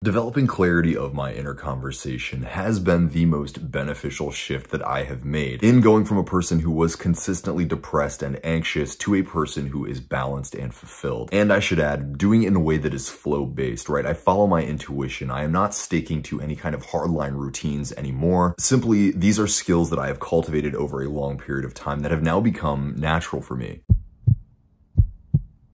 Developing clarity of my inner conversation has been the most beneficial shift that I have made in going from a person who was consistently depressed and anxious to a person who is balanced and fulfilled. And I should add, doing it in a way that is flow-based, right? I follow my intuition. I am not sticking to any kind of hardline routines anymore. Simply, these are skills that I have cultivated over a long period of time that have now become natural for me.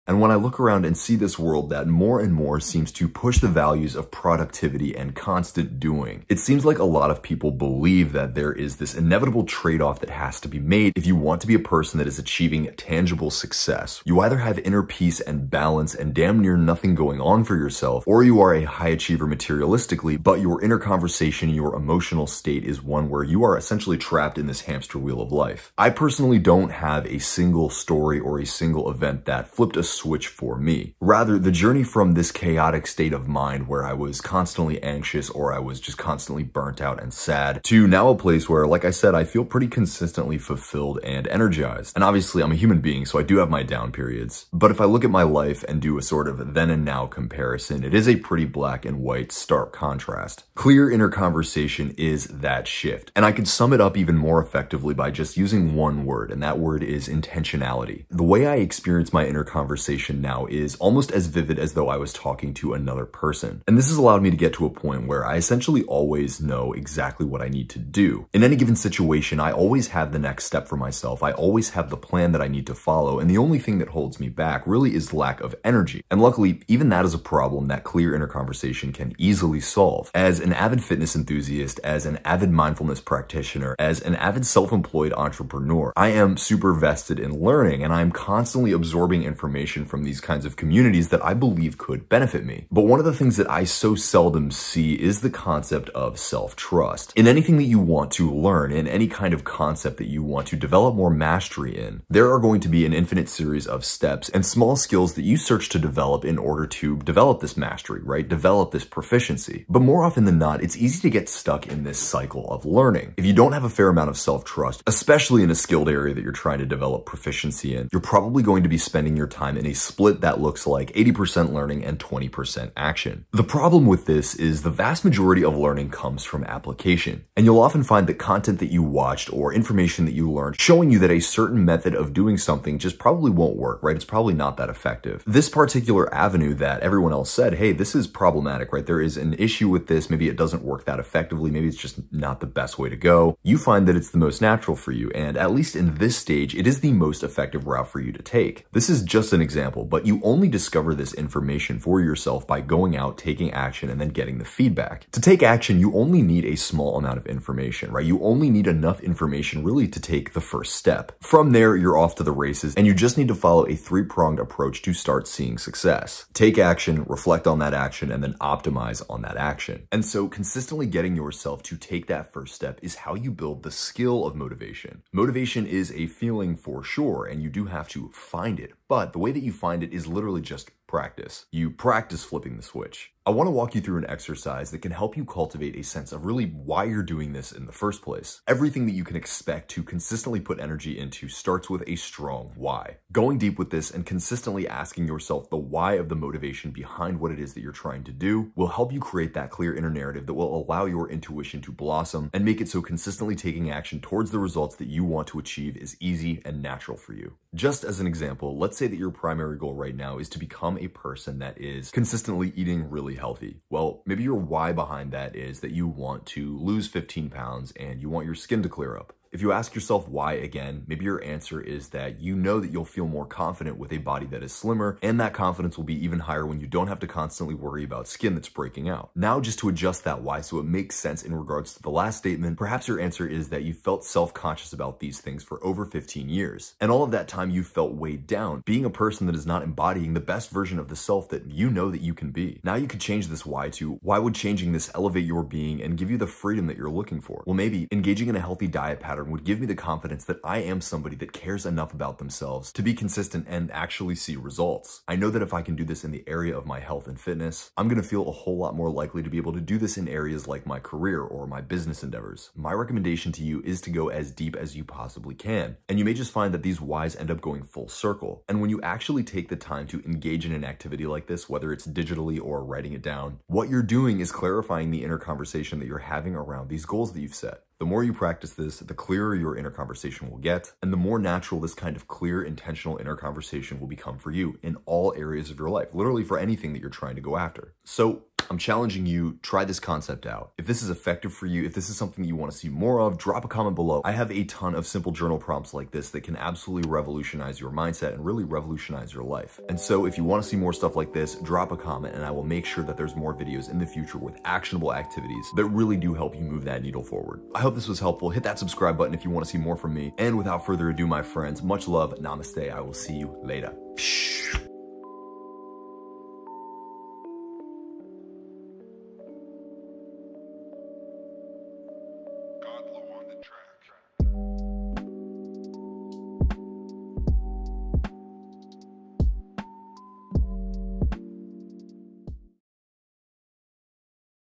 And when I look around and see this world that more and more seems to push the values of productivity and constant doing, it seems like a lot of people believe that there is this inevitable trade-off that has to be made if you want to be a person that is achieving tangible success. You either have inner peace and balance and damn near nothing going on for yourself, or you are a high achiever materialistically, but your inner conversation, your emotional state is one where you are essentially trapped in this hamster wheel of life. I personally don't have a single story or a single event that flipped a switch for me. Rather, the journey from this chaotic state of mind where I was constantly anxious or I was just constantly burnt out and sad to now a place where, like I said, I feel pretty consistently fulfilled and energized. And obviously I'm a human being, so I do have my down periods. But if I look at my life and do a sort of then and now comparison, it is a pretty black and white, stark contrast. Clear inner conversation is that shift. And I could sum it up even more effectively by just using one word, and that word is intentionality. The way I experience my inner conversation now is almost as vivid as though I was talking to another person. And this has allowed me to get to a point where I essentially always know exactly what I need to do. In any given situation, I always have the next step for myself. I always have the plan that I need to follow. And the only thing that holds me back really is lack of energy. And luckily, even that is a problem that clear inner conversation can easily solve. As an avid fitness enthusiast, as an avid mindfulness practitioner, as an avid self-employed entrepreneur, I am super vested in learning, and I'm constantly absorbing information from these kinds of communities that I believe could benefit me. But one of the things that I so seldom see is the concept of self-trust. In anything that you want to learn, in any kind of concept that you want to develop more mastery in, there are going to be an infinite series of steps and small skills that you search to develop in order to develop this mastery, right? Develop this proficiency. But more often than not, it's easy to get stuck in this cycle of learning. If you don't have a fair amount of self-trust, especially in a skilled area that you're trying to develop proficiency in, you're probably going to be spending your time in a split that looks like 80% learning and 20% action. The problem with this is the vast majority of learning comes from application. And you'll often find that content that you watched or information that you learned showing you that a certain method of doing something just probably won't work, right? It's probably not that effective. This particular avenue that everyone else said, hey, this is problematic, right? There is an issue with this. Maybe it doesn't work that effectively. Maybe it's just not the best way to go. You find that it's the most natural for you. And at least in this stage, it is the most effective route for you to take. This is just an example, but you only discover this information for yourself by going out, taking action, and then getting the feedback. To take action, you only need a small amount of information, right? You only need enough information really to take the first step. From there, you're off to the races, and you just need to follow a three-pronged approach to start seeing success. Take action, reflect on that action, and then optimize on that action. And so consistently getting yourself to take that first step is how you build the skill of motivation. Motivation is a feeling for sure, and you do have to find it. But the way that you find it is literally just practice. You practice flipping the switch. I want to walk you through an exercise that can help you cultivate a sense of really why you're doing this in the first place. Everything that you can expect to consistently put energy into starts with a strong why. Going deep with this and consistently asking yourself the why of the motivation behind what it is that you're trying to do will help you create that clear inner narrative that will allow your intuition to blossom and make it so consistently taking action towards the results that you want to achieve is easy and natural for you. Just as an example, let's say that your primary goal right now is to become a person that is consistently eating really healthy. Well, maybe your why behind that is that you want to lose 15 pounds and you want your skin to clear up. If you ask yourself why again, maybe your answer is that you know that you'll feel more confident with a body that is slimmer, and that confidence will be even higher when you don't have to constantly worry about skin that's breaking out. Now, just to adjust that why so it makes sense in regards to the last statement, perhaps your answer is that you felt self-conscious about these things for over 15 years. And all of that time you felt weighed down, being a person that is not embodying the best version of the self that you know that you can be. Now you could change this why to, why would changing this elevate your being and give you the freedom that you're looking for? Well, maybe engaging in a healthy diet pattern and would give me the confidence that I am somebody that cares enough about themselves to be consistent and actually see results. I know that if I can do this in the area of my health and fitness, I'm going to feel a whole lot more likely to be able to do this in areas like my career or my business endeavors. My recommendation to you is to go as deep as you possibly can. And you may just find that these whys end up going full circle. And when you actually take the time to engage in an activity like this, whether it's digitally or writing it down, what you're doing is clarifying the inner conversation that you're having around these goals that you've set. The more you practice this, the clearer your inner conversation will get, and the more natural this kind of clear, intentional inner conversation will become for you in all areas of your life, literally for anything that you're trying to go after. So I'm challenging you, try this concept out. If this is effective for you, if this is something you want to see more of, drop a comment below. I have a ton of simple journal prompts like this that can absolutely revolutionize your mindset and really revolutionize your life. And so if you want to see more stuff like this, drop a comment and I will make sure that there's more videos in the future with actionable activities that really do help you move that needle forward. I hope this was helpful. Hit that subscribe button if you want to see more from me. And without further ado, my friends, much love, namaste. I will see you later.